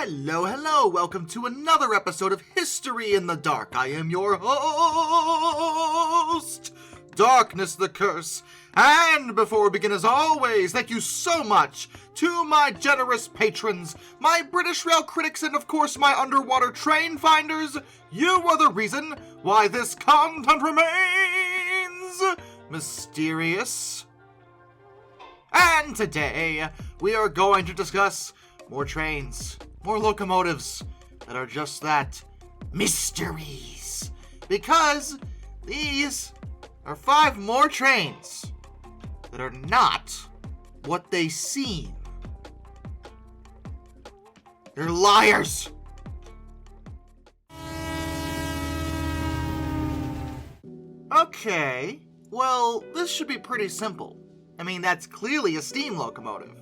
Hello, welcome to another episode of History in the Dark. I am your host, Darkness the Curse. And before we begin, as always, thank you so much to my generous patrons, my British Rail critics, and of course my underwater train finders. You are the reason why this content remains mysterious. And today, we are going to discuss more trains, more locomotives that are just that, mysteries. Because these are 5 more trains that are not what they seem. They're liars. Okay, well, this should be pretty simple. I mean, that's clearly a steam locomotive.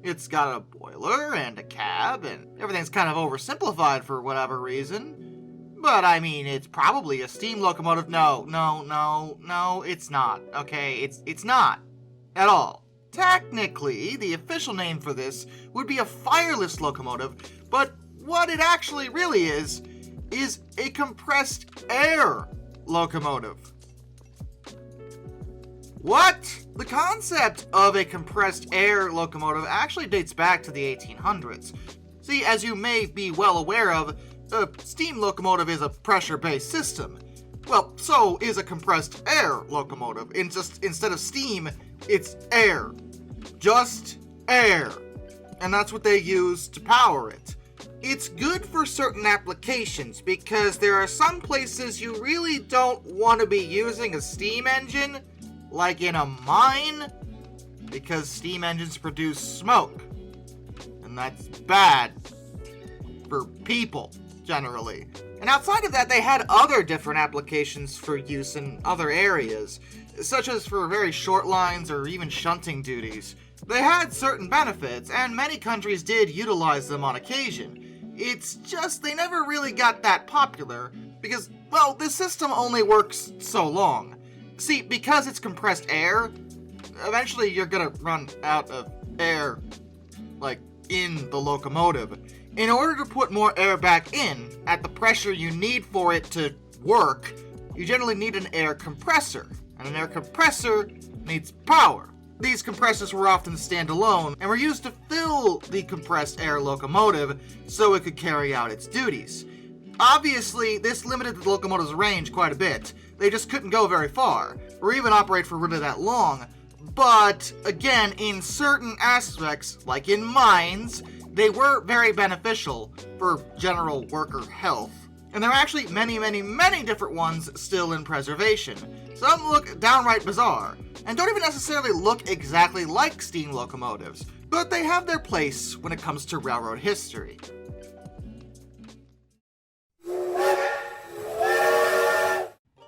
It's got a boiler and a cab, and everything's kind of oversimplified for whatever reason. But, I mean, it's probably a steam locomotive. No, it's not. Okay, it's not. At all. Technically, the official name for this would be a fireless locomotive, but what it actually really is a compressed air locomotive. What? The concept of a compressed air locomotive actually dates back to the 1800s. See, as you may be well aware of, a steam locomotive is a pressure-based system. Well, so is a compressed air locomotive. Instead of steam, it's air. Just air. And that's what they use to power it. It's good for certain applications because there are some places you really don't want to be using a steam engine, like in a mine, because steam engines produce smoke. And that's bad for people, generally. And outside of that, they had other different applications for use in other areas, such as for very short lines or even shunting duties. They had certain benefits, and many countries did utilize them on occasion. It's just they never really got that popular, because, well, this system only works so long. See, because it's compressed air, eventually you're gonna run out of air, like, in the locomotive. In order to put more air back in, at the pressure you need for it to work, you generally need an air compressor, and an air compressor needs power. These compressors were often standalone, and were used to fill the compressed air locomotive so it could carry out its duties. Obviously, this limited the locomotive's range quite a bit. They just couldn't go very far, or even operate for really that long. But, again, in certain aspects, like in mines, they were very beneficial for general worker health. And there are actually many different ones still in preservation. Some look downright bizarre, and don't even necessarily look exactly like steam locomotives, but they have their place when it comes to railroad history.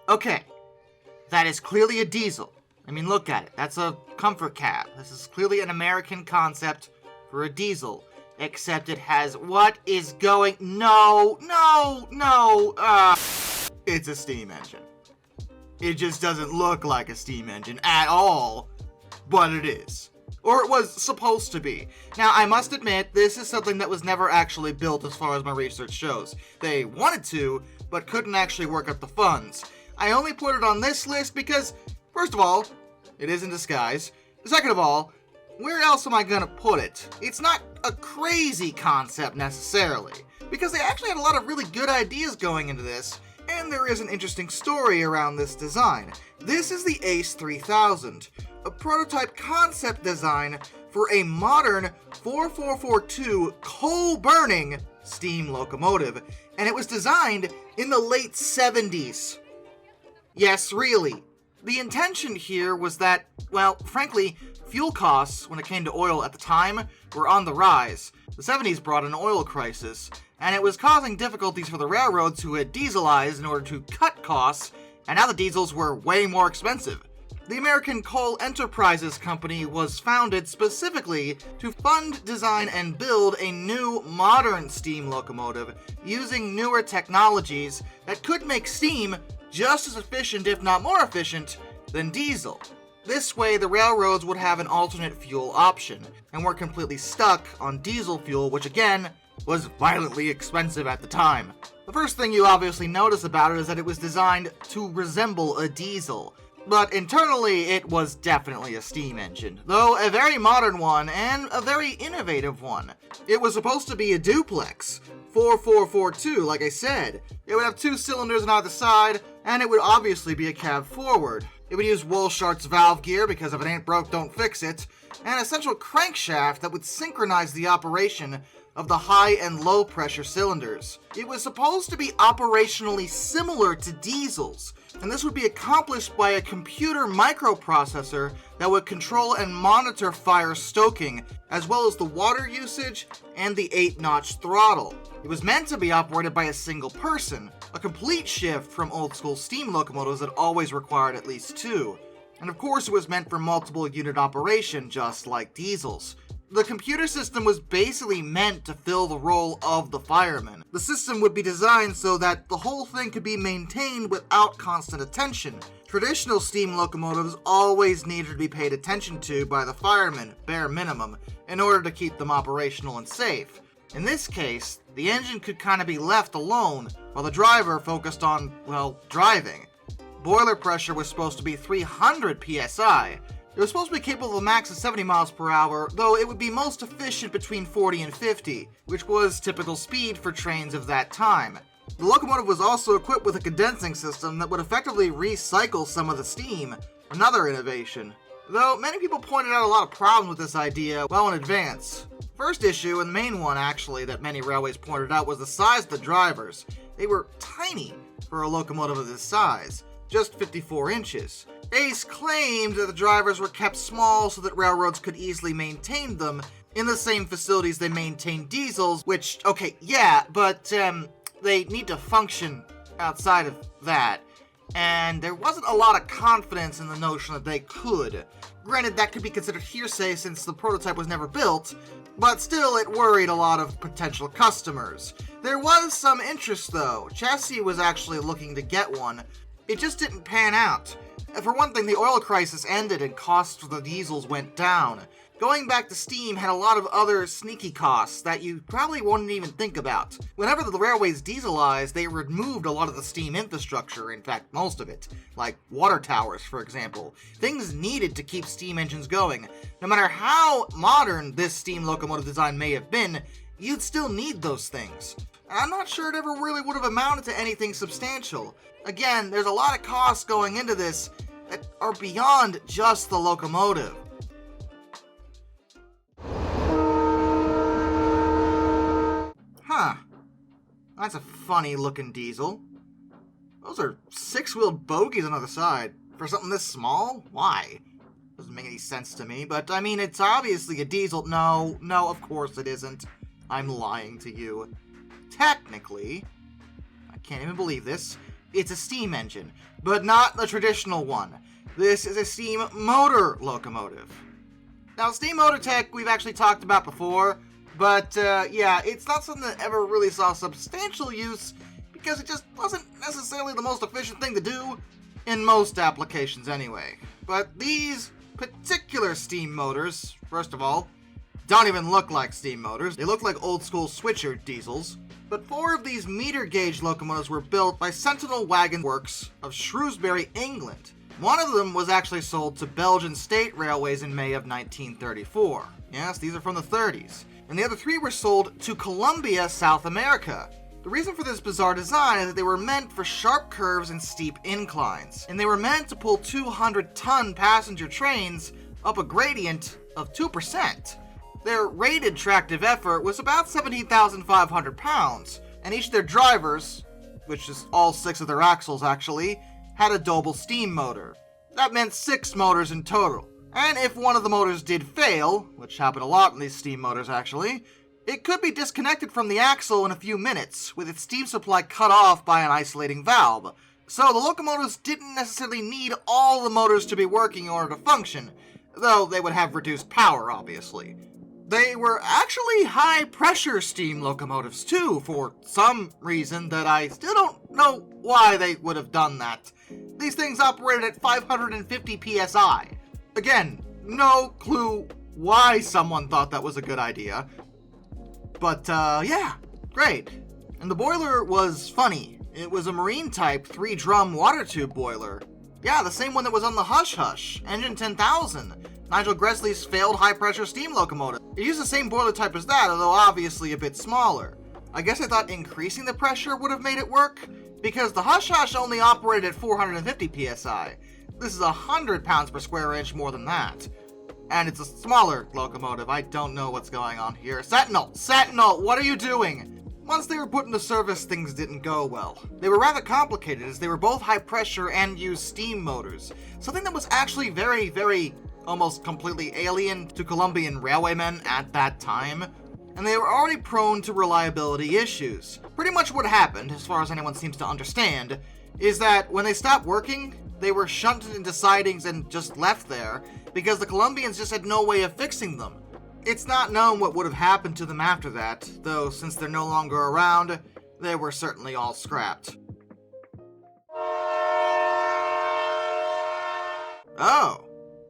Okay, that is clearly a diesel. I mean, look at it. That's a comfort cab. This is clearly an American concept for a diesel. Except it has what is going... No. It's a steam engine. It just doesn't look like a steam engine at all, but it is. Or it was supposed to be. Now, I must admit, this is something that was never actually built as far as my research shows. They wanted to, but couldn't actually work up the funds. I only put it on this list because, first of all, it is in disguise. Second of all, where else am I gonna put it? It's not a crazy concept necessarily, because they actually had a lot of really good ideas going into this, and there is an interesting story around this design. This is the Ace 3000, a prototype concept design for a modern 4442 coal-burning steam locomotive, and it was designed in the late 70s. Yes, really. The intention here was that, well, frankly, fuel costs, when it came to oil at the time, were on the rise. The 70s brought an oil crisis, and it was causing difficulties for the railroads who had dieselized in order to cut costs, and now the diesels were way more expensive. The American Coal Enterprises Company was founded specifically to fund, design, and build a new, modern steam locomotive using newer technologies that could make steam just as efficient, if not more efficient, than diesel. This way, the railroads would have an alternate fuel option, and weren't completely stuck on diesel fuel, which again, was violently expensive at the time. The first thing you obviously notice about it is that it was designed to resemble a diesel, but internally it was definitely a steam engine, though a very modern one and a very innovative one. It was supposed to be a duplex, 4442 like I said. It would have 2 cylinders on either side, and it would obviously be a cab forward. It would use Wolshart's valve gear, because if it ain't broke, don't fix it, and a central crankshaft that would synchronize the operation of the high and low pressure cylinders. It was supposed to be operationally similar to diesels, and this would be accomplished by a computer microprocessor that would control and monitor fire stoking, as well as the water usage and the 8-notch throttle. It was meant to be operated by a single person, a complete shift from old-school steam locomotives that always required at least 2. And of course it was meant for multiple unit operation, just like diesels. The computer system was basically meant to fill the role of the fireman. The system would be designed so that the whole thing could be maintained without constant attention. Traditional steam locomotives always needed to be paid attention to by the firemen, bare minimum, in order to keep them operational and safe. In this case, the engine could kind of be left alone while the driver focused on, well, driving. Boiler pressure was supposed to be 300 psi. It was supposed to be capable of a max of 70 miles per hour, though it would be most efficient between 40 and 50, which was typical speed for trains of that time. The locomotive was also equipped with a condensing system that would effectively recycle some of the steam, another innovation. Though many people pointed out a lot of problems with this idea well in advance. First issue, and the main one actually that many railways pointed out, was the size of the drivers. They were tiny for a locomotive of this size, just 54 inches. Ace claimed that the drivers were kept small so that railroads could easily maintain them in the same facilities they maintain diesels, which, okay, yeah, but they need to function outside of that. And there wasn't a lot of confidence in the notion that they could. Granted, that could be considered hearsay since the prototype was never built, but still it worried a lot of potential customers. There was some interest though. Chassis was actually looking to get one. It just didn't pan out. For one thing, the oil crisis ended and costs for the diesels went down. Going back to steam had a lot of other sneaky costs that you probably wouldn't even think about. Whenever the railways dieselized, they removed a lot of the steam infrastructure, in fact most of it, like water towers for example. Things needed to keep steam engines going. No matter how modern this steam locomotive design may have been, you'd still need those things. I'm not sure it ever really would have amounted to anything substantial. Again, there's a lot of costs going into this that are beyond just the locomotive. Huh. That's a funny looking diesel. Those are 6-wheeled bogies on the other side. For something this small? Why? Doesn't make any sense to me, but I mean, it's obviously a diesel. No, of course it isn't. I'm lying to you. Technically, I can't even believe this, it's a steam engine, but not the traditional one. This is a steam motor locomotive. Now, steam motor tech we've actually talked about before, but yeah, it's not something that ever really saw substantial use because it just wasn't necessarily the most efficient thing to do in most applications anyway. But these particular steam motors, first of all, don't even look like steam motors. They look like old-school switcher diesels. But 4 of these meter-gauge locomotives were built by Sentinel Wagon Works of Shrewsbury, England. One of them was actually sold to Belgian State Railways in May of 1934. Yes, these are from the 30s. And the other 3 were sold to Colombia, South America. The reason for this bizarre design is that they were meant for sharp curves and steep inclines, and they were meant to pull 200-ton passenger trains up a gradient of 2%. Their rated tractive effort was about 17,500 pounds, and each of their drivers, which is all 6 of their axles actually, had a Doble steam motor. That meant 6 motors in total. And if one of the motors did fail, which happened a lot in these steam motors actually, it could be disconnected from the axle in a few minutes, with its steam supply cut off by an isolating valve. So the locomotives didn't necessarily need all the motors to be working in order to function, though they would have reduced power, obviously. They were actually high-pressure steam locomotives, too, for some reason that I still don't know why they would have done that. These things operated at 550 psi. Again, no clue why someone thought that was a good idea. But, yeah, great. And the boiler was funny. It was a marine-type 3-drum water tube boiler. Yeah, the same one that was on the Hush Hush, Engine 10,000, Nigel Gresley's failed high-pressure steam locomotive. It used the same boiler type as that, although obviously a bit smaller. I guess I thought increasing the pressure would have made it work, because the Hush Hush only operated at 450 psi. This is 100 pounds per square inch more than that. And it's a smaller locomotive. I don't know what's going on here. Sentinel! Sentinel! What are you doing? Once they were put into service, things didn't go well. They were rather complicated, as they were both high pressure and used steam motors. Something that was actually very, very, almost completely alien to Colombian railwaymen at that time. And they were already prone to reliability issues. Pretty much what happened, as far as anyone seems to understand, is that when they stopped working, they were shunted into sidings and just left there, because the Colombians just had no way of fixing them. It's not known what would have happened to them after that, though since they're no longer around, they were certainly all scrapped. Oh,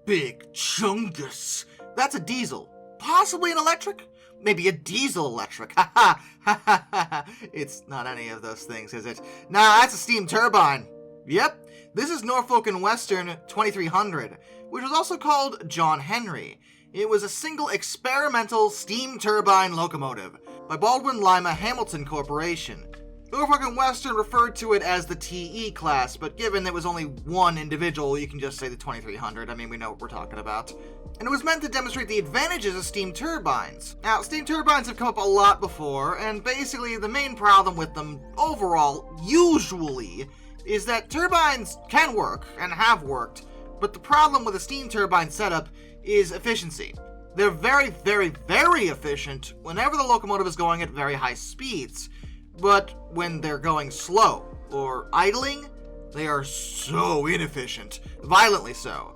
Big Chungus. That's a diesel. Possibly an electric? Maybe a diesel electric. Ha ha ha ha. It's not any of those things, is it? Nah, that's a steam turbine. Yep, this is Norfolk and Western 2300, which was also called John Henry. It was a single experimental steam turbine locomotive by Baldwin Lima Hamilton Corporation. Norfolk and Western referred to it as the TE class, but given it was only one individual, you can just say the 2300. I mean, we know what we're talking about. And it was meant to demonstrate the advantages of steam turbines. Now, steam turbines have come up a lot before, and basically the main problem with them overall, usually, is that turbines can work, and have worked, but the problem with a steam turbine setup is efficiency. They're very, very, very efficient whenever the locomotive is going at very high speeds, but when they're going slow or idling, they are so inefficient, violently so.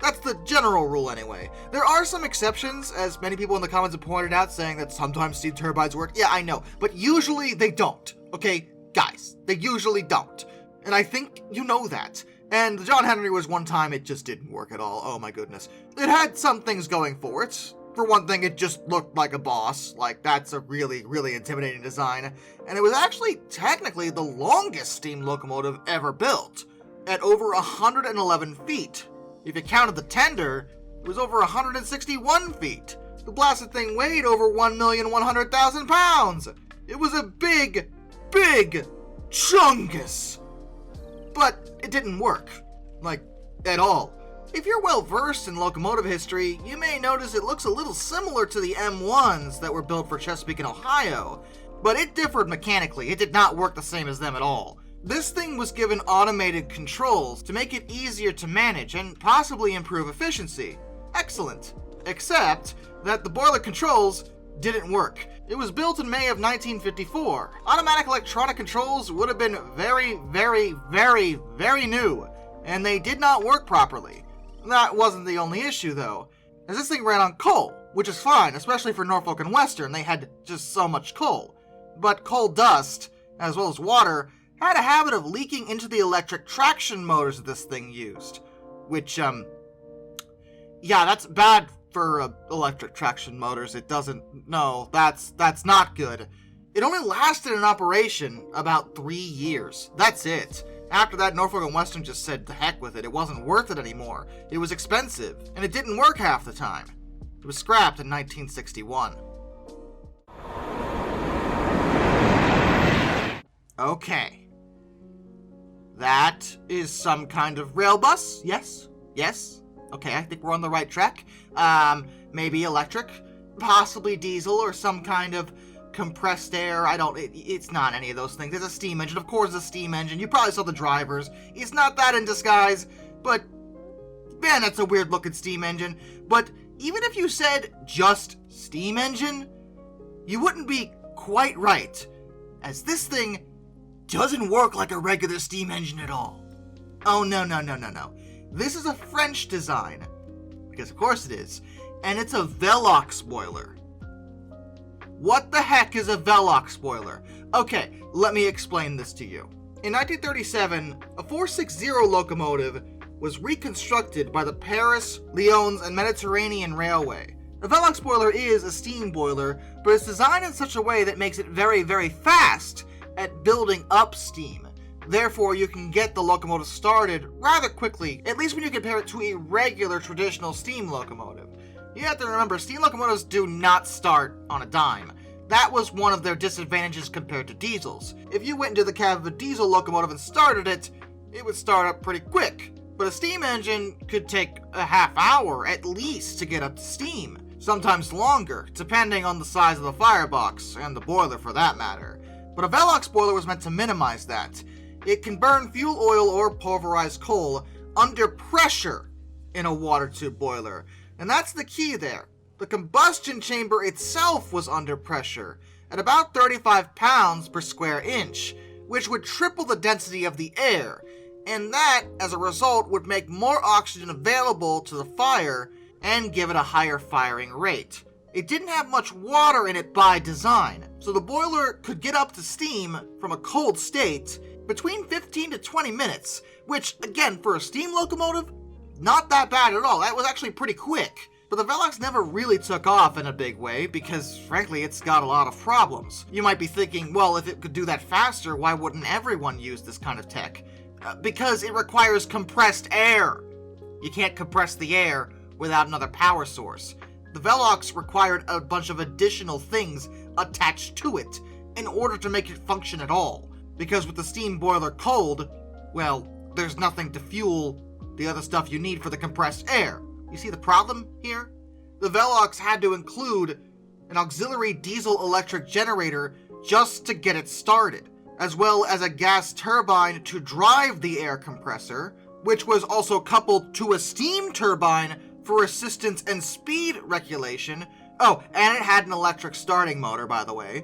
That's the general rule anyway. There are some exceptions, as many people in the comments have pointed out, saying that sometimes steam turbines work. Yeah, I know, but usually they don't, okay? Guys, they usually don't. And I think you know that. And the John Henry was one time it just didn't work at all. Oh my goodness. It had some things going for it. For one thing, it just looked like a boss. Like, that's a really, really intimidating design. And it was actually technically the longest steam locomotive ever built, at over 111 feet. If you counted the tender, it was over 161 feet. The blasted thing weighed over 1,100,000 pounds. It was a big, big chungus. But it didn't work. Like, at all. If you're well versed in locomotive history, you may notice it looks a little similar to the M1s that were built for Chesapeake and Ohio, but it differed mechanically. It did not work the same as them at all. This thing was given automated controls to make it easier to manage and possibly improve efficiency. Excellent. Except that the boiler controls didn't work. It was built in May of 1954. Automatic electronic controls would have been very, very, very, very new, and they did not work properly. That wasn't the only issue, though, as this thing ran on coal, which is fine, especially for Norfolk and Western. They had just so much coal. But coal dust, as well as water, had a habit of leaking into the electric traction motors that this thing used. Which, yeah, that's bad for electric traction motors. It doesn't, no, that's not good. It only lasted in operation about 3 years. That's it. After that, Norfolk and Western just said to heck with it. It wasn't worth it anymore. It was expensive, and it didn't work half the time. It was scrapped in 1961. Okay. That is some kind of rail bus? Yes? Yes? Okay, I think we're on the right track. Maybe electric, possibly diesel, or some kind of compressed air. It's not any of those things. It's a steam engine. Of course, it's a steam engine. You probably saw the drivers. It's not that in disguise, but man, that's a weird looking steam engine. But even if you said just steam engine, you wouldn't be quite right, as this thing doesn't work like a regular steam engine at all. Oh, no. This is a French design, because of course it is, and it's a Velox boiler. What the heck is a Velox boiler? Okay, let me explain this to you. In 1937, a 460 locomotive was reconstructed by the Paris, Lyons, and Mediterranean Railway. A Velox boiler is a steam boiler, but it's designed in such a way that makes it very, very fast at building up steam. Therefore, you can get the locomotive started rather quickly, at least when you compare it to a regular traditional steam locomotive. You have to remember, steam locomotives do not start on a dime. That was one of their disadvantages compared to diesels. If you went into the cab of a diesel locomotive and started it, it would start up pretty quick. But a steam engine could take a half hour at least to get up to steam. Sometimes longer, depending on the size of the firebox, and the boiler for that matter. But a Velox boiler was meant to minimize that. It can burn fuel oil or pulverized coal under pressure in a water tube boiler. And that's the key there. The combustion chamber itself was under pressure, at about 35 pounds per square inch, which would triple the density of the air, and that, as a result, would make more oxygen available to the fire and give it a higher firing rate. It didn't have much water in it by design, so the boiler could get up to steam from a cold state between 15 to 20 minutes, which, again, for a steam locomotive, not that bad at all. That was actually pretty quick. But the Velox never really took off in a big way because, frankly, it's got a lot of problems. You might be thinking, well, if it could do that faster, why wouldn't everyone use this kind of tech? Because it requires compressed air. You can't compress the air without another power source. The Velox required a bunch of additional things attached to it in order to make it function at all. Because with the steam boiler cold, well, there's nothing to fuel the other stuff you need for the compressed air. You see the problem here? The Velox had to include an auxiliary diesel-electric generator just to get it started, as well as a gas turbine to drive the air compressor, which was also coupled to a steam turbine for assistance and speed regulation. Oh, and it had an electric starting motor, by the way.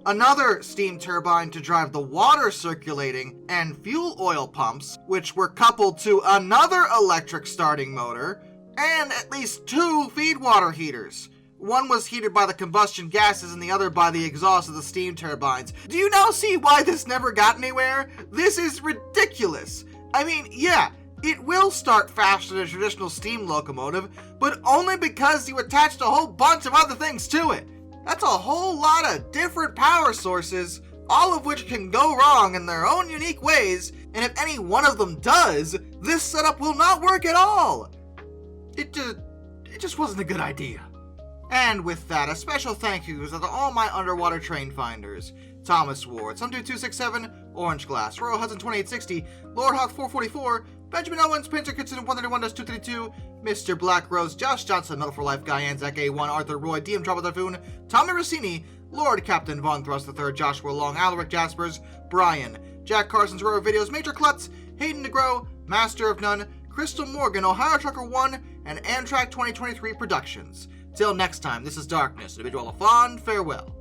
Another steam turbine to drive the water circulating and fuel oil pumps, which were coupled to another electric starting motor, and at least 2 feed water heaters. One was heated by the combustion gases and the other by the exhaust of the steam turbines. Do you now see why this never got anywhere? This is ridiculous. I mean, yeah, it will start faster than a traditional steam locomotive, but only because you attached a whole bunch of other things to it. That's a whole lot of different power sources, all of which can go wrong in their own unique ways, and if any one of them does, this setup will not work at all. It just wasn't a good idea. And with that, a special thank yous to all my underwater train finders. Thomas Ward, Some2267, Orange Glass, Royal Hudson 2860, Lord Hawk 444, Benjamin Owens, Pinter Kitchen 131-232, Mr. Black Rose, Josh Johnson, Metal for Life, Guy Anzac A1, Arthur Roy, DM Trouble Typhoon, Tommy Rossini, Lord Captain Von Thrust III, Joshua Long, Alaric Jaspers, Brian, Jack Carson's Royal Videos, Major Klutz, Hayden DeGrow, Master of None, Crystal Morgan, Ohio Trucker 1, and Amtrak 2023 Productions. Till next time, this is Darkness, and I bid you all a fond farewell.